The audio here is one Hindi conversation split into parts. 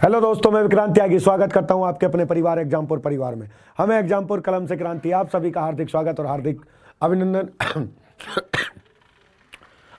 हेलो दोस्तों, मैं विक्रांत त्यागी स्वागत करता हूं आपके अपने परिवार एग्जामपुर परिवार में। हमें एग्जामपुर कलम से क्रांति आप सभी का हार्दिक स्वागत और हार्दिक अभिनंदन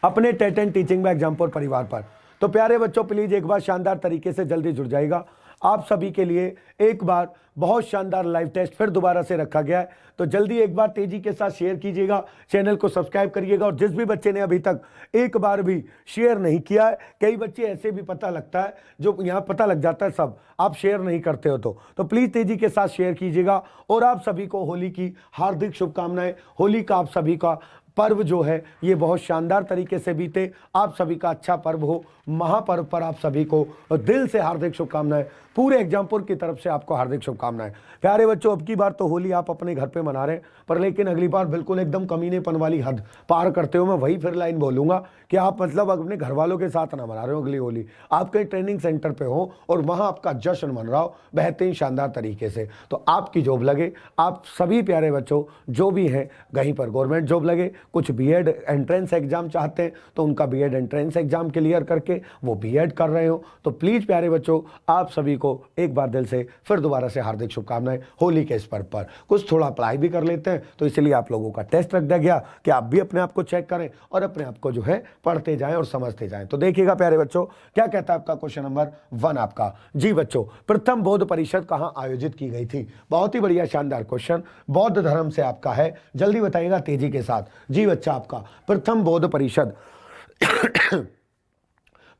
अपने टेट एंड टीचिंग में एग्जामपुर परिवार पर। तो प्यारे बच्चों, प्लीज एक बार शानदार तरीके से जल्दी जुड़ जाएगा। आप सभी के लिए एक बार बहुत शानदार लाइव टेस्ट फिर दोबारा से रखा गया है, तो जल्दी एक बार तेजी के साथ शेयर कीजिएगा, चैनल को सब्सक्राइब करिएगा। और जिस भी बच्चे ने अभी तक एक बार भी शेयर नहीं किया है, कई बच्चे ऐसे भी पता लगता है जो यहाँ पता लग जाता है सब, आप शेयर नहीं करते हो तो प्लीज तेजी के साथ शेयर कीजिएगा। और आप सभी को होली की हार्दिक शुभकामनाएं। होली का आप सभी का पर्व जो है ये बहुत शानदार तरीके से बीते, आप सभी का अच्छा पर्व हो। महापर्व पर आप सभी को दिल से हार्दिक शुभकामनाएं। पूरे एग्जामपुर की तरफ से आपको हार्दिक शुभकामनाएं। प्यारे बच्चों, अब की बार तो होली आप अपने घर पे मना रहे हैं, पर लेकिन अगली बार बिल्कुल एकदम कमीनेपन वाली हद पार करते हो। मैं वही फिर लाइन बोलूंगा कि आप मतलब अपने घर वालों के साथ ना मना रहे हो अगली होली, आप कहीं ट्रेनिंग सेंटर पे हो और वहां आपका जश्न मन रहा हो बेहतरीन शानदार तरीके से, तो आपकी जॉब लगे। आप सभी प्यारे बच्चों जो भी हैं कहीं पर गवर्नमेंट जॉब लगे, कुछ बीएड एंट्रेंस एग्जाम चाहते हैं तो उनका बीएड एंट्रेंस एग्जाम क्लियर करके वो बीएड कर रहे हो, तो प्लीज प्यारे बच्चों आप सभी को एक बार दिल से फिर दोबारा से हार्दिक शुभकामनाएं। होली के इस पर्व पर कुछ थोड़ा अप्लाई भी कर लेते हैं, तो इसलिए आप लोगों का टेस्ट रख दिया गया कि आप भी अपने आप को चेक करें और अपने आप को जो है पढ़ते जाएं और समझते जाएं। तो देखिएगा प्यारे बच्चों क्या कहता है आपका क्वेश्चन नंबर 1 आपका। जी बच्चों, प्रथम बौद्ध परिषद कहां आयोजित की गई थी? बहुत ही बढ़िया शानदार क्वेश्चन, बौद्ध धर्म से आपका है, जल्दी बताइएगा तेजी के साथ। जी बच्चा, आपका प्रथम बौद्ध परिषद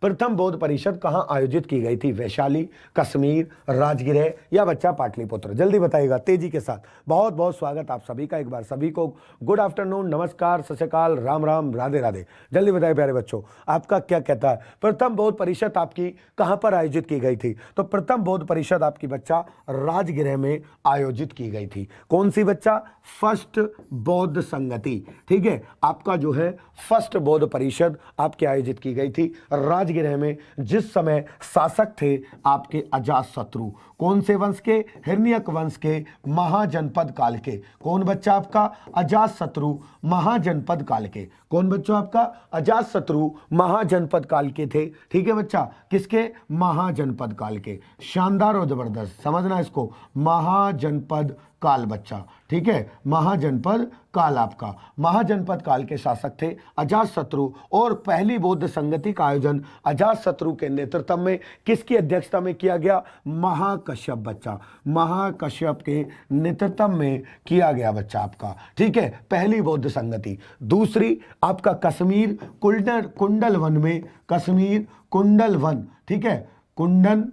प्रथम बौद्ध परिषद कहां आयोजित की गई थी? वैशाली, कश्मीर, राजगृह या बच्चा पाटलिपुत्र? जल्दी बताइएगा तेजी के साथ। बहुत बहुत स्वागत आप सभी का। एक बार सभी को गुड आफ्टरनून, नमस्कार, सत श्री अकाल, राम राम, राधे राधे। जल्दी बताइए प्यारे बच्चों आपका क्या कहता है। प्रथम बौद्ध परिषद आपकी कहां पर आयोजित की गई थी? तो प्रथम बौद्ध परिषद आपकी बच्चा राजगृह में आयोजित की गई थी। कौन सी बच्चा? फर्स्ट बौद्ध संगति। ठीक है, आपका जो है फर्स्ट बौद्ध परिषद आपकी आयोजित की गई थी राजगृह में, जिस समय शासक थे आपके अजातशत्रु। कौन से वंश के? हिरण्यक वंश के महाजनपद काल के। कौन बच्चा आपका? अजातशत्रु महाजनपद काल के। कौन बच्चों आपका? अजातशत्रु महाजनपद काल के थे। ठीक है बच्चा, किसके? महाजनपद काल के। शानदार और जबरदस्त, समझना इसको, महाजनपद काल बच्चा। ठीक है, महाजनपद काल आपका, महाजनपद काल के शासक थे अजातशत्रु। और पहली बौद्ध संगति का आयोजन अजातशत्रु के नेतृत्व में किसकी अध्यक्षता में किया गया? महाकश्यप बच्चा, महाकश्यप के नेतृत्व में किया गया बच्चा आपका। ठीक है, पहली बौद्ध संगति। दूसरी आपका कश्मीर कुंडल वन में, कश्मीर कुंडल वन। ठीक है, कुंडल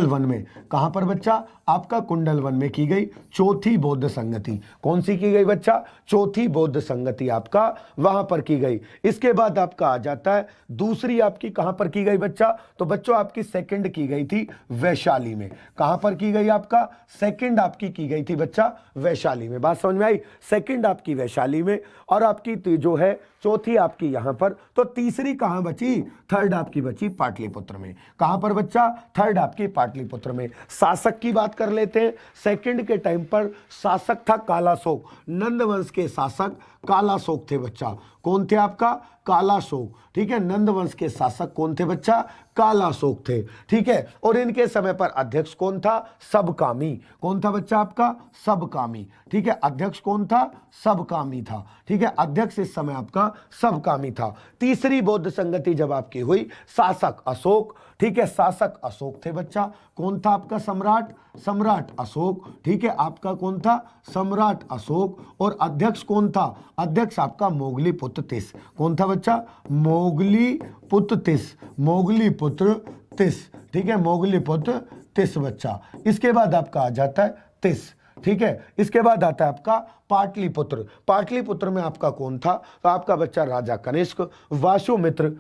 वन में। कहां पर बच्चा? आपका कुंडल वन में की गई चौथी बौद्ध संगति। कौन सी की गई बच्चा? चौथी बौद्ध संगति आपका वहां पर की गई। इसके बाद आपका आ जाता है दूसरी आपकी कहां पर की गई बच्चा? तो बच्चों आपकी सेकंड की गई थी वैशाली में। कहां पर की गई आपका? सेकंड आपकी की गई थी बच्चा वैशाली में। बात समझ में आई? सेकंड आपकी वैशाली में और आपकी जो है चौथी आपकी यहां पर। तो तीसरी कहां बची? थर्ड आपकी बची पाटलिपुत्र में। कहां पर बच्चा? थर्ड आपकी पाटलिपुत्र में। शासक की बात कर लेते हैं। सेकंड के टाइम पर शासक था कालाशोक, नंद वंश के शासक कालाशोक थे बच्चा। कौन थे आपका? कालाशोक। ठीक है, नंद वंश के शासक कौन थे बच्चा? कालाशोक थे। ठीक है, और इनके समय पर अध्यक्ष कौन था? सबकामी। कौन था बच्चा आपका? सबकामी। ठीक है, अध्यक्ष कौन था? सबकामी था। ठीक है, अध्यक्ष इस समय आपका सबकामी था। तीसरी बौद्ध संगति जब आपकी हुई, शासक अशोक। ठीक है, शासक अशोक थे बच्चा। कौन था आपका? सम्राट, सम्राट अशोक। ठीक है, आपका कौन था? सम्राट अशोक। और अध्यक्ष कौन था? अध्यक्ष आपका मोगली पुत्र तिस। कौन था बच्चा? मोगली पुत्र तिस, मोगली पुत्र तिस। ठीक है, मोगली पुत्र तिस बच्चा। इसके बाद आपका आ जाता है तिस। ठीक है, इसके बाद आता है आपका पाटलिपुत्र। पाटलिपुत्र में आपका कौन था? तो आपका बच्चा राजा कनिष्क, वासुमित्र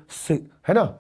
है ना।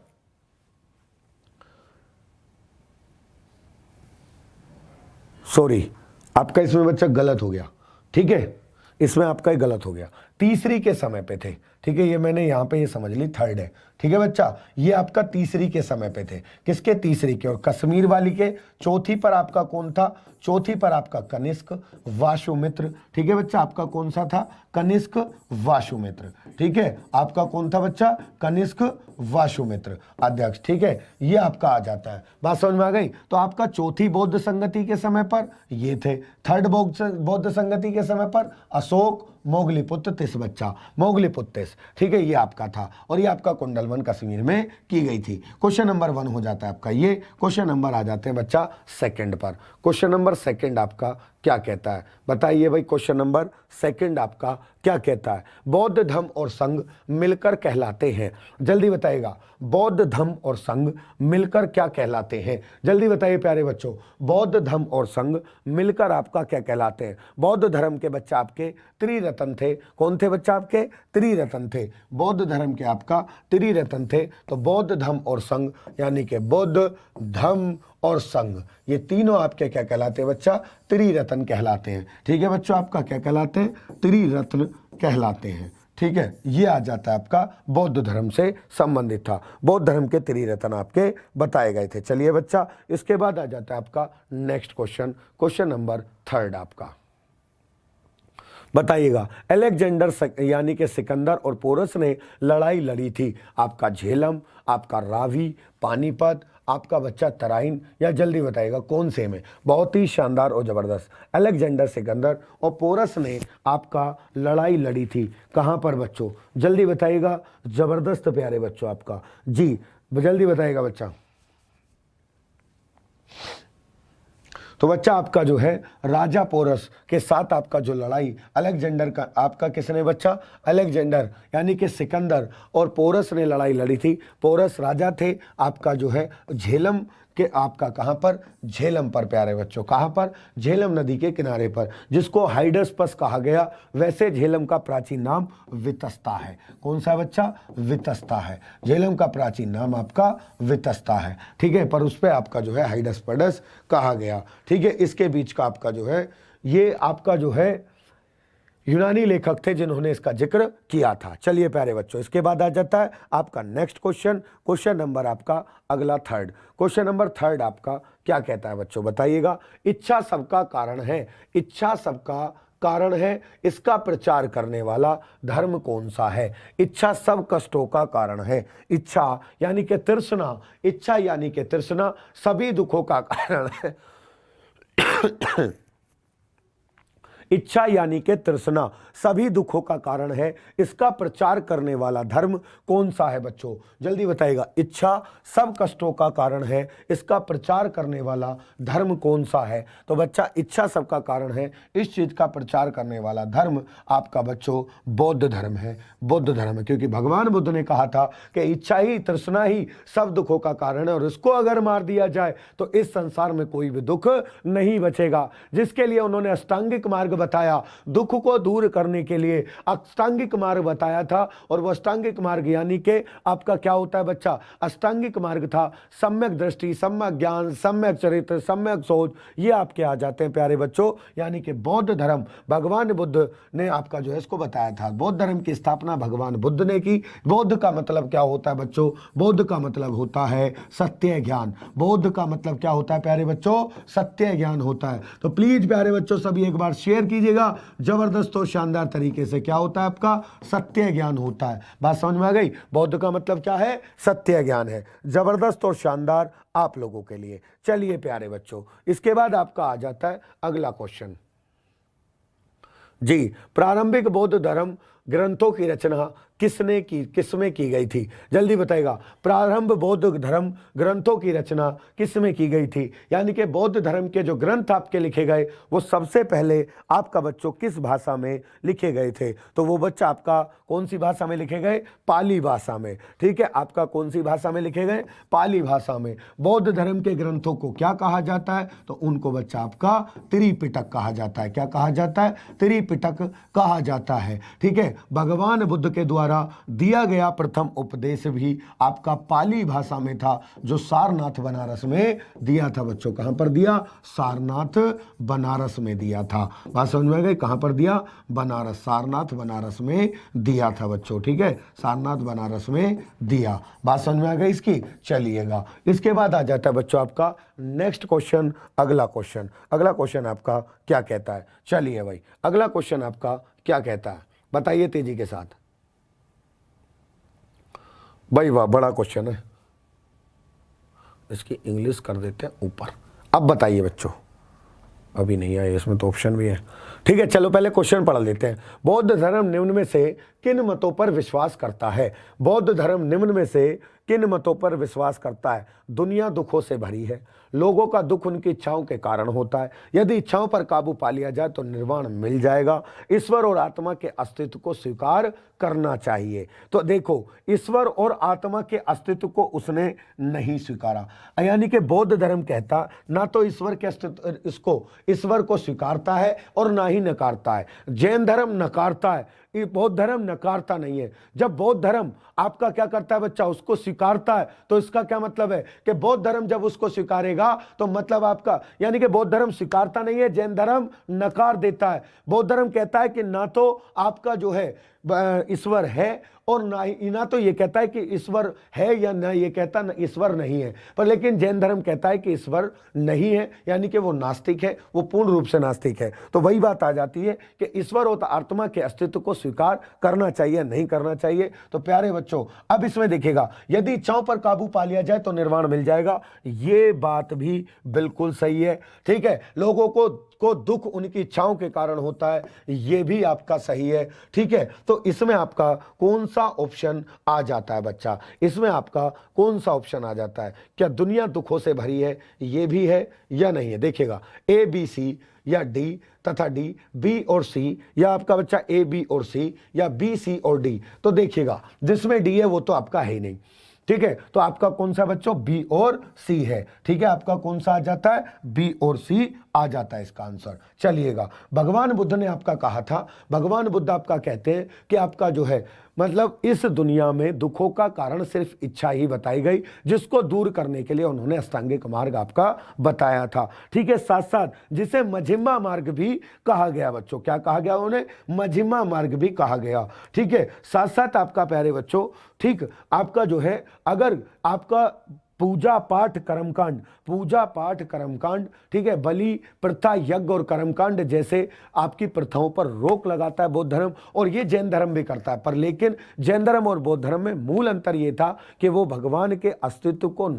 सॉरी, आपका इसमें बच्चा गलत हो गया। ठीक है, इसमें आपका ही गलत हो गया। तीसरी के समय पे थे। ठीक है, ये मैंने यहाँ पे ये समझ ली थर्ड है। ठीक है बच्चा, ये आपका तीसरी के समय पे थे। किसके? तीसरी के। और कश्मीर वाली के चौथी पर आपका कौन था? चौथी पर आपका कनिष्क वासुमित्र। ठीक है बच्चा, आपका कौन सा था? कनिष्क वासुमित्र। ठीक है, आपका कौन था बच्चा? कनिष्क वासुमित्र अध्यक्ष। ठीक है, ये आपका आ जाता है। बात समझ में आ गई? तो आपका चौथी बौद्ध संगति के समय पर ये थे। थर्ड बौद्ध संगति के समय पर अशोक मोगलीपुत्र तिस बच्चा, मोगलीपुत्र तिस। ठीक है, ये आपका था और ये आपका कुंडलवन कश्मीर में की गई थी। क्वेश्चन नंबर 1 हो जाता है आपका ये। क्वेश्चन नंबर आ जाते हैं बच्चा सेकंड पर। क्वेश्चन नंबर सेकंड आपका क्या कहता है? बताइए भाई, क्वेश्चन नंबर सेकंड आपका क्या कहता है? बौद्ध धर्म और संघ मिलकर कहलाते हैं। जल्दी बताइएगा, बौद्ध धर्म और संघ मिलकर क्या कहलाते हैं? जल्दी बताइए प्यारे बच्चों, बौद्ध धर्म और संघ मिलकर आपका क्या कहलाते हैं? बौद्ध धर्म के बच्चा आपके त्रिरत्न थे। कौन थे बच्चा? आपके त्रिरत्न थे। बौद्ध धर्म के आपका त्रिरत्न थे। तो बौद्ध धर्म और संघ यानी कि बौद्ध धर्म और संघ, ये तीनों आपके क्या कहलाते हैं बच्चा? त्रिरत्न कहलाते हैं। ठीक है बच्चों, आपका क्या कहलाते हैं? त्रिरत्न कहलाते हैं। ठीक है, ये आ जाता है आपका बौद्ध धर्म से संबंधित था। बौद्ध धर्म के त्रिरत्न आपके बताए गए थे। चलिए बच्चा, इसके बाद आ जाता है आपका next question. Question number third आपका बताइएगा, अलेक्जेंडर यानी कि सिकंदर और पोरस ने लड़ाई लड़ी थी। आपका झेलम, आपका रावी, पानीपत, आपका बच्चा तराइन, या जल्दी बताइएगा कौन से में? बहुत ही शानदार और जबरदस्त। अलेक्जेंडर सिकंदर और पोरस ने आपका लड़ाई लड़ी थी। कहाँ पर बच्चों? जल्दी बताइएगा। जबरदस्त प्यारे बच्चों आपका जी, जल्दी बताइएगा बच्चा। तो बच्चा आपका जो है राजा पोरस के साथ आपका जो लड़ाई अलेक्जेंडर का आपका किसने बच्चा? अलेक्जेंडर यानी कि सिकंदर और पोरस ने लड़ाई लड़ी थी। पोरस राजा थे आपका जो है झेलम के, आपका कहाँ पर? झेलम पर प्यारे बच्चों। कहाँ पर? झेलम नदी के किनारे पर, जिसको हाइडस्पस कहा गया। वैसे झेलम का प्राचीन नाम वितस्ता है। कौन सा बच्चा? वितस्ता है। झेलम का प्राचीन नाम आपका वितस्ता है। ठीक है, पर उस पर आपका जो है हाइडस्पस कहा गया। ठीक है, इसके बीच का आपका जो है ये आपका जो है यूनानी लेखक थे जिन्होंने इसका जिक्र किया था। चलिए प्यारे बच्चों, इसके बाद आ जाता है आपका नेक्स्ट क्वेश्चन। क्वेश्चन नंबर आपका अगला थर्ड। क्वेश्चन नंबर थर्ड आपका क्या कहता है बच्चों? बताइएगा, इच्छा सबका कारण है। इच्छा सबका कारण है, इसका प्रचार करने वाला धर्म कौन सा है? इच्छा सब कष्टों का कारण है। इच्छा यानी कि तृष्णा, इच्छा यानी कि तृष्णा सभी दुखों का कारण है। इच्छा यानी कि तृष्णा सभी दुखों का कारण है, इसका प्रचार करने वाला धर्म कौन सा है बच्चों? जल्दी बताइएगा। इच्छा सब कष्टों का कारण है, इसका प्रचार करने वाला धर्म कौन सा है? तो बच्चा इच्छा सबका कारण है, इस चीज का प्रचार करने वाला धर्म आपका बच्चों बौद्ध धर्म है। बौद्ध धर्म है, क्योंकि भगवान बुद्ध ने कहा था कि इच्छा ही, तृष्णा ही सब दुखों का कारण है और इसको अगर मार दिया जाए तो इस संसार में कोई भी दुख नहीं बचेगा। जिसके लिए उन्होंने अष्टांगिक मार्ग बताया, दुख को दूर करने के लिए अष्टांगिक मार्ग बताया था। और वह अष्टांगिक मार्ग यानी कि आपका क्या होता है बच्चा? अष्टांगिक मार्ग था सम्यक दृष्टि, सम्यक ज्ञान, सम्यक चरित्र, सम्यक सोच, ये आपके आ जाते हैं प्यारे बच्चों। यानी कि बौद्ध धर्म भगवान बुद्ध ने आपका जो है इसको बताया था। बौद्ध धर्म की स्थापना भगवान बुद्ध ने की। बौद्ध का मतलब क्या होता है बच्चों? बौद्ध का मतलब होता है सत्य ज्ञान। बौद्ध का मतलब क्या होता है प्यारे बच्चों? सत्य ज्ञान होता है। तो प्लीज प्यारे बच्चों सभी एक बार शेयर कीजिएगा जबरदस्त और शानदार तरीके से। क्या होता है आपका? सत्य ज्ञान होता है। बात समझ में आ गई? बौद्ध का मतलब क्या है? सत्य ज्ञान है। जबरदस्त और शानदार आप लोगों के लिए। चलिए प्यारे बच्चों, इसके बाद आपका आ जाता है अगला क्वेश्चन जी। प्रारंभिक बौद्ध धर्म ग्रंथों की रचना किसमें की गई थी? जल्दी बताएगा। प्रारंभ बौद्ध धर्म ग्रंथों की रचना किसमें की गई थी? यानी कि बौद्ध धर्म के जो ग्रंथ आपके लिखे गए वो सबसे पहले आपका बच्चों किस भाषा में लिखे गए थे? तो वो बच्चा आपका कौन सी भाषा में लिखे गए? पाली भाषा में। ठीक है, आपका कौन सी भाषा में लिखे गए? पाली भाषा में। बौद्ध धर्म के ग्रंथों को क्या कहा जाता है? तो उनको बच्चा आपका त्रिपिटक कहा जाता है। क्या कहा जाता है? त्रिपिटक कहा जाता है। ठीक है, भगवान बुद्ध के द्वारा दिया गया प्रथम उपदेश भी आपका पाली भाषा में था, जो सारनाथ बनारस में दिया था बच्चों। कहां पर दिया? सारनाथ बनारस में दिया था। बात समझ में आ गई? कहां पर दिया? बनारस, सारनाथ बनारस में दिया था बच्चों। ठीक है, सारनाथ बनारस में दिया। बात समझ में आ गई इसकी? चलिएगा, इसके बाद आ जाता है बच्चों आपका नेक्स्ट क्वेश्चन। अगला क्वेश्चन आपका क्या कहता है? चलिए भाई, अगला क्वेश्चन आपका क्या कहता है, बताइए तेजी के साथ। भाई वाह, बड़ा क्वेश्चन है, इसकी इंग्लिश कर देते हैं ऊपर। अब बताइए बच्चों, अभी नहीं आए, इसमें तो ऑप्शन भी है। ठीक है, चलो पहले क्वेश्चन पढ़ लेते हैं। बौद्ध धर्म निम्न में से किन मतों पर विश्वास करता है? बौद्ध धर्म निम्न में से किन मतों पर विश्वास करता है? दुनिया दुखों से भरी है, लोगों का दुख उनकी इच्छाओं के कारण होता है, यदि इच्छाओं पर काबू पा लिया जाए तो निर्वाण मिल जाएगा, ईश्वर और आत्मा के अस्तित्व को स्वीकार करना चाहिए। तो देखो, ईश्वर और आत्मा के अस्तित्व को उसने नहीं स्वीकारा, यानी कि बौद्ध धर्म कहता ना तो ईश्वर के अस्तित्व, इसको ईश्वर को स्वीकारता है और ना ही नकारता है। जैन धर्म नकारता है, ये बौद्ध धर्म नकारता नहीं है। जब बौद्ध धर्म आपका क्या करता है बच्चा, उसको स्वीकारता है, तो इसका क्या मतलब है कि बौद्ध धर्म जब उसको स्वीकारेगा तो मतलब आपका, यानी कि बौद्ध धर्म स्वीकारता नहीं है, जैन धर्म नकार देता है। बौद्ध धर्म कहता है कि ना तो आपका जो है ईश्वर है और ना तो ये कहता है कि ईश्वर है, या ना ये कहता ना ईश्वर नहीं है। पर लेकिन जैन धर्म कहता है कि ईश्वर नहीं है, यानी कि वो नास्तिक है, वो पूर्ण रूप से नास्तिक है। तो वही बात आ जाती है कि ईश्वर और आत्मा के अस्तित्व को स्वीकार करना चाहिए, नहीं करना चाहिए। तो प्यारे बच्चों, अब इसमें देखिएगा, यदि इच्छाओं पर काबू पा लिया जाए तो निर्वाण मिल जाएगा, ये बात भी बिल्कुल सही है। ठीक है, लोगों को दुख उनकी इच्छाओं के कारण होता है, ये भी आपका सही है। ठीक है, तो इसमें आपका कौन सा ऑप्शन आ जाता है बच्चा? इसमें आपका कौन सा ऑप्शन आ जाता है? क्या दुनिया दुखों से भरी है, ये भी है या नहीं है? देखिएगा, ए बी सी या डी तथा डी, बी और सी, या आपका बच्चा ए बी और सी, या बी सी और डी। तो देखिएगा, जिसमें डी है वो तो आपका है ही नहीं। ठीक है, तो आपका कौन सा बच्चों? बी और सी है। ठीक है, आपका कौन सा आ जाता है? बी और सी आ जाता है इसका आंसर। चलिएगा, भगवान बुद्ध ने आपका कहा था, भगवान बुद्ध आपका कहते हैं कि आपका जो है मतलब इस दुनिया में दुखों का कारण सिर्फ इच्छा ही बताई गई, जिसको दूर करने के लिए उन्होंने अष्टांगिक मार्ग आपका बताया था। ठीक है, साथ साथ जिसे मझिमा मार्ग भी कहा गया बच्चों। क्या कहा गया उन्हें? मझिमा मार्ग भी कहा गया। ठीक है, साथ साथ आपका प्यारे बच्चों, ठीक, आपका जो है अगर आपका पूजा पाठ कर्मकांड, ठीक है, बलि प्रथा, यज्ञ और कर्मकांड जैसे आपकी प्रथाओं पर रोक लगाता है बौद्ध धर्म, और ये जैन धर्म भी करता है। पर लेकिन जैन धर्म और बौद्ध धर्म में मूल अंतर ये था कि वो भगवान के अस्तित्व को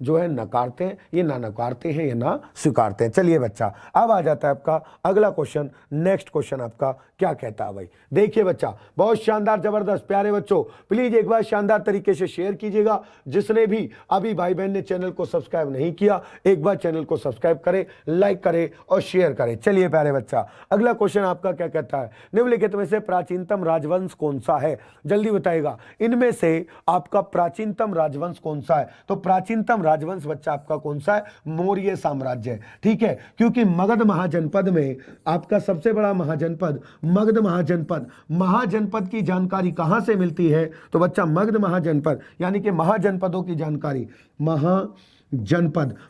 जो है नकारते हैं, ये ना नकारते हैं, ये ना स्वीकारते हैं। चलिए बच्चा, अब आ जाता है आपका अगला क्वेश्चन। नेक्स्ट क्वेश्चन आपका क्या कहता है भाई? देखिए बच्चा, बहुत शानदार, जबरदस्त। प्यारे बच्चों, प्लीज एक बार शानदार तरीके से शेयर कीजिएगा। जिसने भी अभी भाई बहन ने चैनल को सब्सक्राइब नहीं किया, एक बार चैनल को सब्सक्राइब करें, लाइक करें और शेयर करें। चलिए प्यारे बच्चा, अगला क्वेश्चन आपका क्या कहता है? निम्नलिखित में से प्राचीनतम राजवंश कौन सा है? जल्दी बताइएगा, इनमें से आपका प्राचीनतम राजवंश कौन सा है? तो प्राचीनतम राजवंश बच्चा आपका कौन सा है? मौर्य साम्राज्य है। ठीक है, क्योंकि मगध महाजनपद में आपका सबसे बड़ा महाजनपद मगध महाजनपद की जानकारी कहां से मिलती है? तो बच्चा मगध महाजनपद, यानी कि महाजनपदों की जानकारी,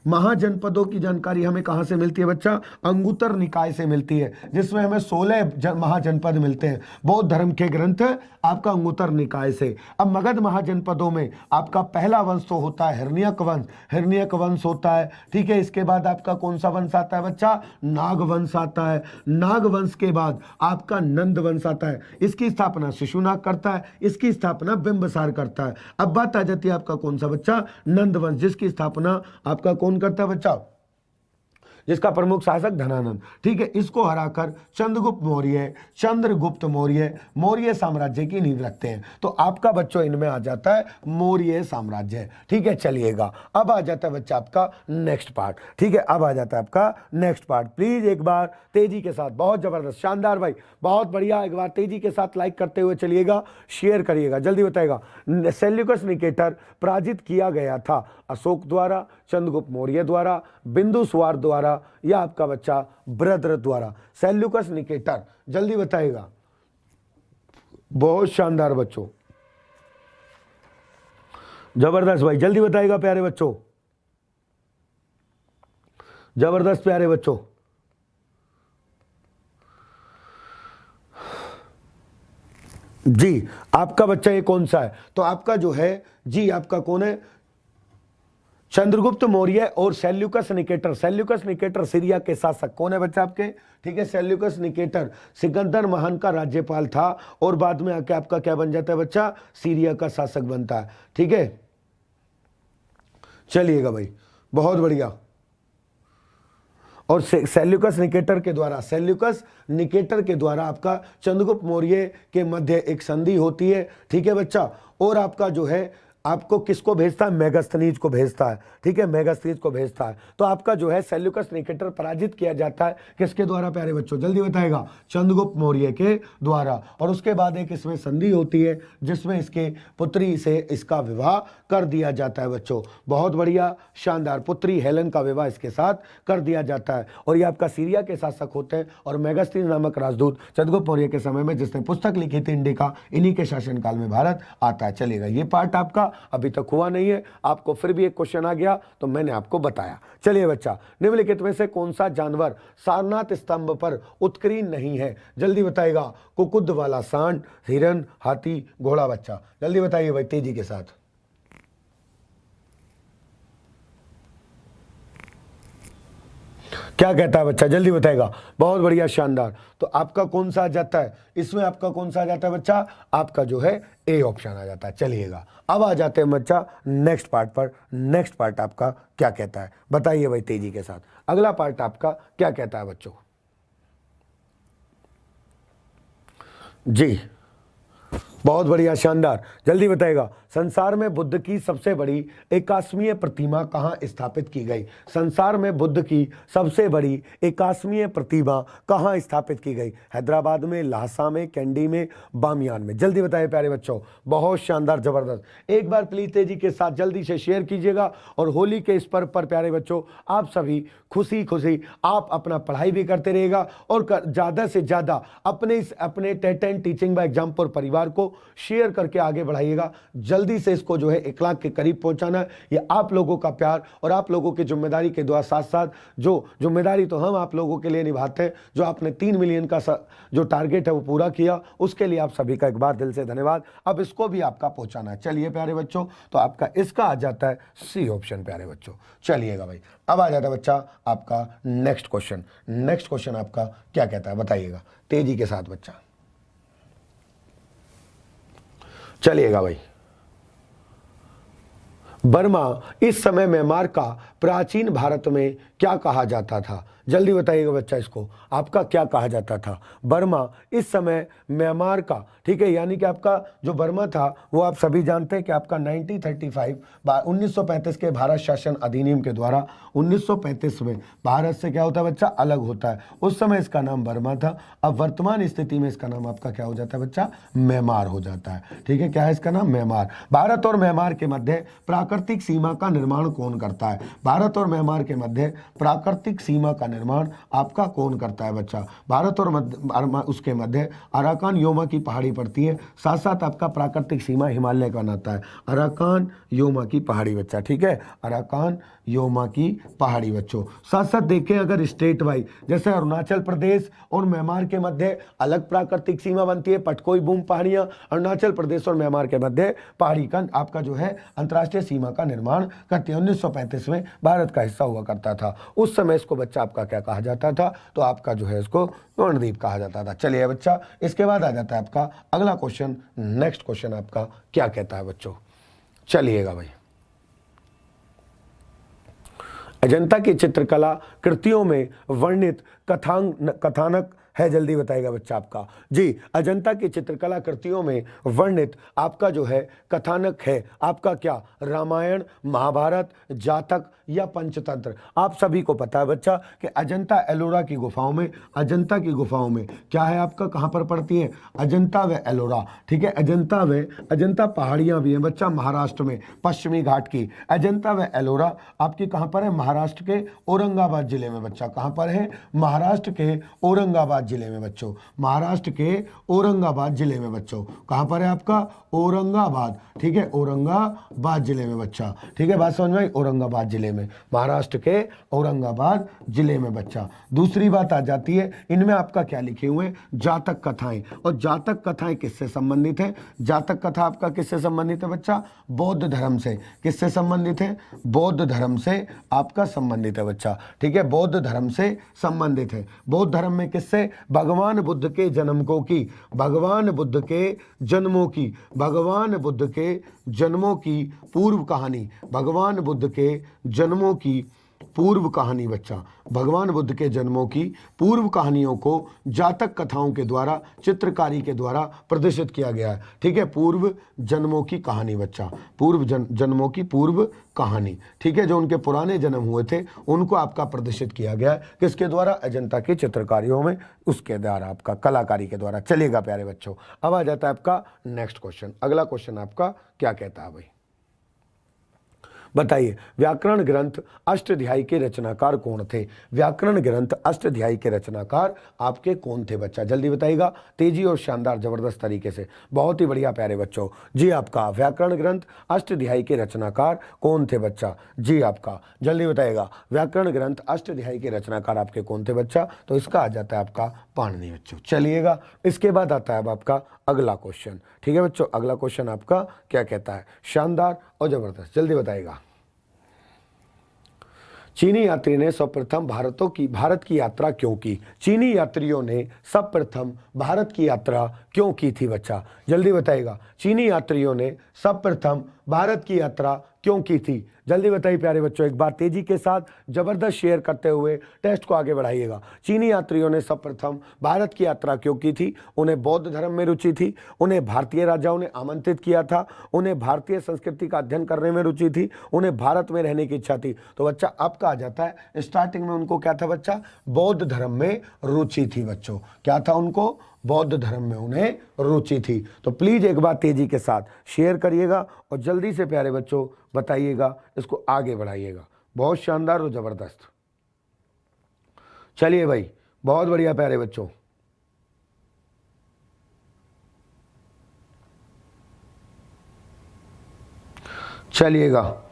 महाजनपदों की जानकारी हमें कहां से मिलती है बच्चा? अंगुत्तर निकाय से मिलती है, जिसमें हमें 16 महाजनपद मिलते हैं बौद्ध धर्म के ग्रंथ आपका अंगुत्तर निकाय से। अब मगध महाजनपदों में आपका पहला वंश तो होता है हिरण्यक वंश होता है। ठीक है, इसके बाद आपका कौन सा वंश आता है बच्चा? नाग वंश आता है। नाग वंश के बाद आपका नंद वंश आता है। इसकी स्थापना शिशुनाग करता है, इसकी स्थापना बिंबिसार करता है। अब बात आ जाती है आपका कौन सा बच्चा? नंद वंश, जिसकी स्थापना आपका कौन करता है बच्चा? जिसका प्रमुख शासक धनानंद। ठीक है, इसको हराकर चंद्रगुप्त मौर्य साम्राज्य की नींव रखते हैं। तो आपका बच्चों इनमें आ जाता है मौर्य साम्राज्य। ठीक है, चलिएगा, अब आ जाता है बच्चा आपका नेक्स्ट पार्ट। ठीक है, अब आ जाता है आपका नेक्स्ट पार्ट। प्लीज एक बार तेजी के साथ, बहुत जबरदस्त, शानदार भाई, बहुत बढ़िया, एक बार तेजी के साथ लाइक करते हुए चलिएगा, शेयर करिएगा, जल्दी बताएगा। सेल्यूकस निकेटर पराजित किया गया था अशोक द्वारा, चंद्रगुप्त मौर्य द्वारा, बिंदुसार द्वारा, या आपका बच्चा बृहद्रथ द्वारा? सेल्यूकस निकेटर, जल्दी बताएगा। बहुत शानदार बच्चों, जबरदस्त भाई, जल्दी बताइएगा प्यारे बच्चों, जबरदस्त प्यारे बच्चों। जी आपका बच्चा ये कौन सा है? तो आपका जो है जी, आपका कौन है? चंद्रगुप्त मौर्य और Seleucus Nicator. Seleucus Nicator Syria के शासक कौन है बच्चा आपके? ठीक है, सेल्यूकस निकेटर सिकंदर महान का राज्यपाल था और बाद में आके आपका क्या बन जाता है बच्चा? सीरिया का शासक बनता है। ठीक है, चलिएगा भाई, बहुत बढ़िया। और सेल्यूकस निकेटर के द्वारा, सेल्यूकस निकेटर के द्वारा आपका चंद्रगुप्त मौर्य के मध्य एक संधि होती है। ठीक है बच्चा, और आपका जो है आपको किसको भेजता है? मेगास्थनीज को भेजता है। ठीक है, मेगास्थनीज को भेजता है। तो आपका जो है सेल्यूकस निकेटर पराजित किया जाता है किसके द्वारा प्यारे बच्चों? जल्दी बताएगा। चंद्रगुप्त मौर्य के द्वारा। और उसके बाद एक इसमें संधि होती है जिसमें इसके पुत्री से इसका विवाह कर दिया जाता है बच्चों। बहुत बढ़िया, शानदार, पुत्री हेलेन का विवाह इसके साथ कर दिया जाता है। और ये आपका सीरिया के शासक होते हैं। और मेगास्थनीज नामक राजदूत चंद्रगुप्त मौर्य के समय में जिसने पुस्तक लिखी थी इंडिका, इन्हीं के शासनकाल में भारत आता है। चलेगा, ये पार्ट आपका अभी तक हुआ नहीं है, आपको फिर भी एक क्वेश्चन आ गया तो मैंने आपको बताया। चलिए बच्चा, निम्नलिखित में से कौन सा जानवर सारनाथ स्तंभ पर उत्कीर्ण नहीं है? जल्दी बताएगा। कुकुद वाला सांड, हिरन, हाथी, घोड़ा। बच्चा जल्दी बताइए भाई, तेजी के साथ। क्या कहता है बच्चा? जल्दी बताएगा। बहुत बढ़िया, शानदार। तो आपका कौन सा आ जाता है इसमें? आपका कौन सा आ जाता है बच्चा? आपका जो है ए ऑप्शन आ जाता है। चलिएगा, अब आ जाते हैं बच्चा नेक्स्ट पार्ट पर। नेक्स्ट पार्ट आपका क्या कहता है बताइए भाई तेजी के साथ। अगला पार्ट आपका क्या कहता है बच्चों? जी बहुत बढ़िया, शानदार, जल्दी बताएगा। संसार में बुद्ध की सबसे बड़ी एकास्मीय प्रतिमा कहाँ स्थापित की गई? संसार में बुद्ध की सबसे बड़ी एकास्मीय प्रतिमा कहाँ स्थापित की गई? हैदराबाद में, लहासा में, कैंडी में, बामियान में। जल्दी बताइए प्यारे बच्चों, बहुत शानदार, जबरदस्त। एक बार प्लीज तेजी के साथ जल्दी से शेयर कीजिएगा। और होली के इस पर्व पर प्यारे बच्चों आप सभी खुशी खुशी आप अपना पढ़ाई भी करते रहेगा और ज़्यादा से ज़्यादा अपने टेट टीचिंग बाय एग्जाम्पल परिवार को शेयर करके आगे बढ़ाइएगा। जल्दी से इसको जो है 1 लाख के करीब पहुंचाना है। ये आप लोगों का प्यार और आप लोगों की जिम्मेदारी के द्वारा, साथ साथ जो जिम्मेदारी तो हम आप लोगों के लिए निभाते हैं, जो आपने 3 मिलियन का जो टारगेट है वो पूरा किया, उसके लिए आप सभी का एक बार दिल से धन्यवाद। अब इसको भी आपका पहुंचाना है। चलिए प्यारे बच्चों, तो आपका इसका आ जाता है सी ऑप्शन प्यारे बच्चों। चलिएगा भाई, अब आ जाता है बच्चा आपका नेक्स्ट क्वेश्चन। नेक्स्ट क्वेश्चन आपका क्या कहता है बताइएगा तेजी के साथ बच्चा। चलिएगा भाई, बर्मा इस समय म्यांमार का प्राचीन भारत में क्या कहा जाता था? जल्दी बताइएगा बच्चा, इसको आपका क्या कहा जाता था? बर्मा इस समय म्यांमार का, ठीक है, यानी कि आपका जो बर्मा था वो आप सभी जानते हैं कि आपका 1935 के भारत शासन अधिनियम के द्वारा 1935 में भारत से क्या होता है बच्चा? अलग होता है। उस समय इसका नाम बर्मा था। अब वर्तमान स्थिति में इसका नाम आपका क्या हो जाता है बच्चा? म्यांमार हो जाता है। ठीक है, क्या है इसका नाम? म्यांमार। भारत और म्यांमार के मध्य प्राकृतिक सीमा का निर्माण कौन करता है? भारत और म्यांमार के मध्य प्राकृतिक सीमा का निर्माण आपका कौन करता है बच्चा? भारत और उसके मध्य अराकान योमा की पहाड़ी पड़ती है, साथ साथ आपका प्राकृतिक सीमा हिमालय का नाता है। अराकान योमा की पहाड़ी बच्चा, ठीक है, अराकान योमा की पहाड़ी बच्चों। साथ साथ देखें अगर स्टेट वाइज, जैसे अरुणाचल प्रदेश और म्यांमार के मध्य अलग प्राकृतिक सीमा बनती है, पटकोई बूम पहाड़ियां, अरुणाचल प्रदेश और म्यांमार के मध्य पहाड़ी का आपका जो है अंतर्राष्ट्रीय सीमा का निर्माण करती है। 1935 में भारत का हिस्सा हुआ करता था। उस समय इसको बच्चा आपका क्या कहा जाता था? तो आपका जो है इसको स्वर्णद्वीप कहा जाता था। चलिए बच्चा, इसके बाद आ जाता है आपका अगला क्वेश्चन। नेक्स्ट क्वेश्चन आपका क्या कहता है बच्चों? चलिएगा भाई, अजंता की चित्रकला कृतियों में वर्णित कथानक है। जल्दी बताएगा बच्चा आपका। जी, अजंता की चित्रकला कृतियों में वर्णित आपका जो है कथानक है आपका क्या? रामायण, महाभारत, जातक या पंचतंत्र। आप सभी को पता है बच्चा कि अजंता एलोरा की गुफाओं में, अजंता की गुफाओं में क्या है आपका, कहाँ पर पड़ती है? अजंता व एलोरा, ठीक है, अजंता पहाड़ियाँ भी हैं बच्चा महाराष्ट्र में, पश्चिमी घाट की। अजंता व एलोरा आपकी कहाँ पर है? महाराष्ट्र के औरंगाबाद जिले में बच्चा। कहाँ पर है? महाराष्ट्र के औरंगाबाद जिले में बच्चों, महाराष्ट्र के औरंगाबाद जिले में बच्चों। कहाँ पर है आपका? औरंगाबाद, ठीक है, औरंगाबाद जिले में बच्चा, ठीक है, बात समझ में आई? औरंगाबाद जिले में, महाराष्ट्र के औरंगाबाद जिले में बच्चा। दूसरी बात आ जाती है, इनमें आपका क्या लिखे हुए हैं? जातक कथाएं। और जातक कथाएं किससे संबंधित है? जातक कथा आपका किससे संबंधित है बच्चा? बौद्ध धर्म से। किससे संबंधित है? बौद्ध धर्म से आपका संबंधित है बच्चा, ठीक है, बौद्ध धर्म से संबंधित है। बौद्ध धर्म में किससे? भगवान बुद्ध के जन्मों की, भगवान बुद्ध के जन्मों की, भगवान बुद्ध के जन्मों की पूर्व कहानी, भगवान बुद्ध के जन्मों की पूर्व कहानी बच्चा, भगवान बुद्ध के जन्मों की पूर्व कहानियों को जातक कथाओं के द्वारा, चित्रकारी के द्वारा प्रदर्शित किया गया है, ठीक है, पूर्व जन्मों की कहानी बच्चा, पूर्व जन्मों की पूर्व कहानी, ठीक है, जो उनके पुराने जन्म हुए थे उनको आपका प्रदर्शित किया गया है। किसके द्वारा? अजंता के चित्रकारियों में, उसके द्वारा आपका कलाकारी के द्वारा। चलेगा प्यारे बच्चों, अब आ जाता है आपका नेक्स्ट क्वेश्चन। अगला क्वेश्चन आपका क्या कहता है भाई, बताइए। व्याकरण ग्रंथ अष्टाध्यायी के रचनाकार कौन थे? व्याकरण ग्रंथ अष्टाध्यायी के रचनाकार आपके कौन थे बच्चा? जल्दी बताइएगा, तेजी और शानदार जबरदस्त तरीके से। बहुत ही बढ़िया प्यारे बच्चों, जी आपका व्याकरण ग्रंथ अष्टाध्यायी के रचनाकार कौन थे बच्चा? जी आपका जल्दी बताइएगा, व्याकरण ग्रंथ अष्टाध्यायी के रचनाकार आपके कौन थे बच्चा? तो इसका आ जाता है आपका पाणिनि बच्चों। चलिएगा, इसके बाद आता है अब आपका अगला क्वेश्चन, ठीक है बच्चों। अगला क्वेश्चन आपका क्या कहता है? शानदार और जबरदस्त, जल्दी बताइएगा। चीनी यात्री ने सर्वप्रथम भारत की यात्रा क्यों की? चीनी यात्रियों ने सर्वप्रथम भारत की यात्रा क्यों की थी बच्चा? जल्दी बताइएगा, चीनी यात्रियों ने सर्वप्रथम भारत की यात्रा क्यों की थी? जल्दी बताइए प्यारे बच्चों, एक बार तेजी के साथ जबरदस्त शेयर करते हुए टेस्ट को आगे बढ़ाइएगा। चीनी यात्रियों ने सर्वप्रथम भारत की यात्रा क्यों की थी? उन्हें बौद्ध धर्म में रुचि थी, उन्हें भारतीय राजाओं ने आमंत्रित किया था, उन्हें भारतीय संस्कृति का अध्ययन करने में रुचि थी, उन्हें भारत में रहने की इच्छा थी। तो बच्चा आपका आ जाता है, स्टार्टिंग में उनको क्या था बच्चा? बौद्ध धर्म में रुचि थी बच्चों। क्या था उनको? बौद्ध धर्म में उन्हें रुचि थी। तो प्लीज एक बार तेजी के साथ शेयर करिएगा और जल्दी से प्यारे बच्चों बताइएगा, इसको आगे बढ़ाइएगा। बहुत शानदार और जबरदस्त। चलिए भाई, बहुत बढ़िया प्यारे बच्चों। चलिएगा,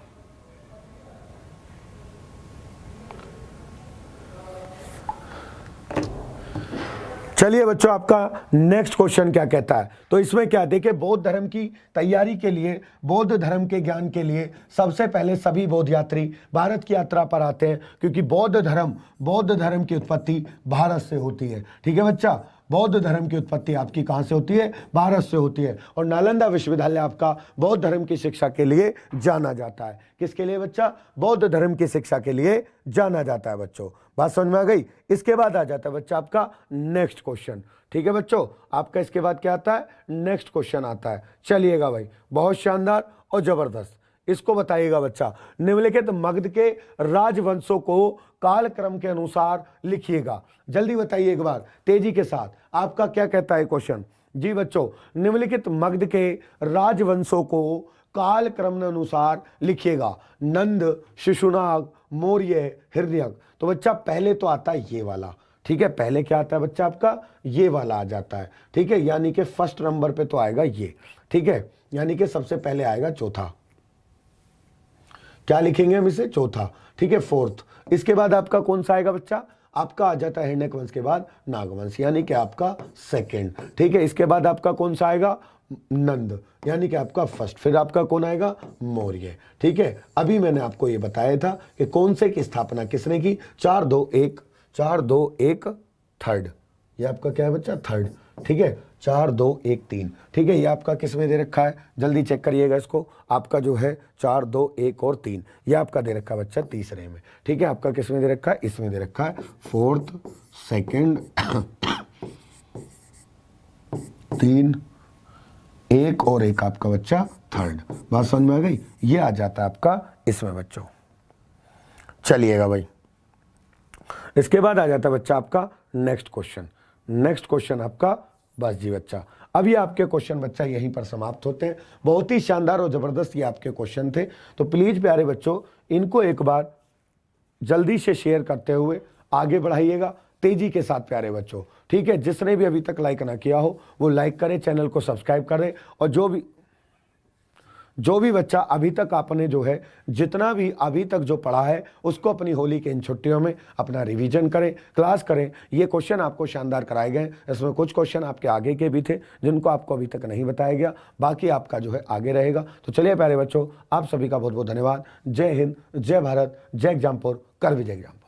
चलिए बच्चों, आपका नेक्स्ट क्वेश्चन क्या कहता है? तो इसमें क्या देखिए, बौद्ध धर्म की तैयारी के लिए, बौद्ध धर्म के ज्ञान के लिए सबसे पहले सभी बौद्ध यात्री भारत की यात्रा पर आते हैं, क्योंकि बौद्ध धर्म की उत्पत्ति भारत से होती है, ठीक है बच्चा। बौद्ध धर्म की उत्पत्ति आपकी कहां से होती है? भारत से होती है। और नालंदा विश्वविद्यालय आपका बौद्ध धर्म की शिक्षा के लिए जाना जाता है। किसके लिए बच्चा? बौद्ध धर्म की शिक्षा के लिए जाना जाता है बच्चों। बात समझ में आ गई? इसके बाद आ जाता है बच्चा आपका नेक्स्ट क्वेश्चन, ठीक है बच्चों। आपका इसके बाद क्या आता है? नेक्स्ट क्वेश्चन आता है। चलिएगा भाई, बहुत शानदार और जबरदस्त। इसको बताइएगा बच्चा, निम्नलिखित मगध के राजवंशों को कालक्रम के अनुसार लिखिएगा। जल्दी बताइए एक बार तेजी के साथ, आपका क्या कहता है क्वेश्चन? जी बच्चों, निम्नलिखित मगध के राजवंशों को कालक्रम अनुसार लिखिएगा। नंद, शिशुनाग, मौर्य, हिरण्यक। तो बच्चा पहले तो आता है ये वाला, ठीक है, पहले क्या आता है बच्चा आपका? ये वाला आ जाता है, ठीक है, यानी कि फर्स्ट नंबर पे तो आएगा ये, ठीक है, यानी कि सबसे पहले आएगा चौथा। क्या लिखेंगे हम इसे? चौथा, ठीक है, फोर्थ। इसके बाद आपका कौन सा आएगा बच्चा? आपका आ जाता है हिरण्यक वंश के बाद नागवंश, यानी कि आपका सेकंड, ठीक है। इसके बाद आपका कौन सा आएगा? नंद, यानी कि आपका फर्स्ट। फिर आपका कौन आएगा? मौर्य, ठीक है। अभी मैंने आपको ये बताया था कि कौन से की स्थापना किसने की? 4-2-1 थर्ड, ये आपका क्या है बच्चा? थर्ड, ठीक है, 4-2-1-3, ठीक है। ये आपका किस में दे रखा है? जल्दी चेक करिएगा इसको। आपका जो है 4-2-1 और 3, ये आपका दे रखा है बच्चा तीसरे में, ठीक है। आपका किस में दे रखा है? इसमें दे रखा है फोर्थ, सेकंड, 3, 1 और 1 आपका बच्चा थर्ड। बात समझ में आ गई? ये आ जाता है आपका इसमें बच्चों। चलिएगा भाई, इसके बाद आ जाता है बच्चा आपका नेक्स्ट क्वेश्चन। नेक्स्ट क्वेश्चन आपका, बस जी बच्चा, अभी आपके क्वेश्चन बच्चा यहीं पर समाप्त होते हैं। बहुत ही शानदार और जबरदस्त ये आपके क्वेश्चन थे। तो प्लीज प्यारे बच्चों, इनको एक बार जल्दी से शेयर करते हुए आगे बढ़ाइएगा, तेजी के साथ प्यारे बच्चों। ठीक है, जिसने भी अभी तक लाइक ना किया हो वो लाइक करे, चैनल को सब्सक्राइब करे, और जो भी बच्चा अभी तक आपने जो है जितना भी अभी तक जो पढ़ा है उसको अपनी होली के इन छुट्टियों में अपना रिवीजन करें, क्लास करें। ये क्वेश्चन आपको शानदार कराए गए, इसमें कुछ क्वेश्चन आपके आगे के भी थे जिनको आपको अभी तक नहीं बताया गया, बाकी आपका जो है आगे रहेगा। तो चलिए प्यारे बच्चों, आप सभी का बहुत बहुत धन्यवाद। जय हिंद, जय भारत, जय एग्जामपुर, कर विजय एग्जामपुर।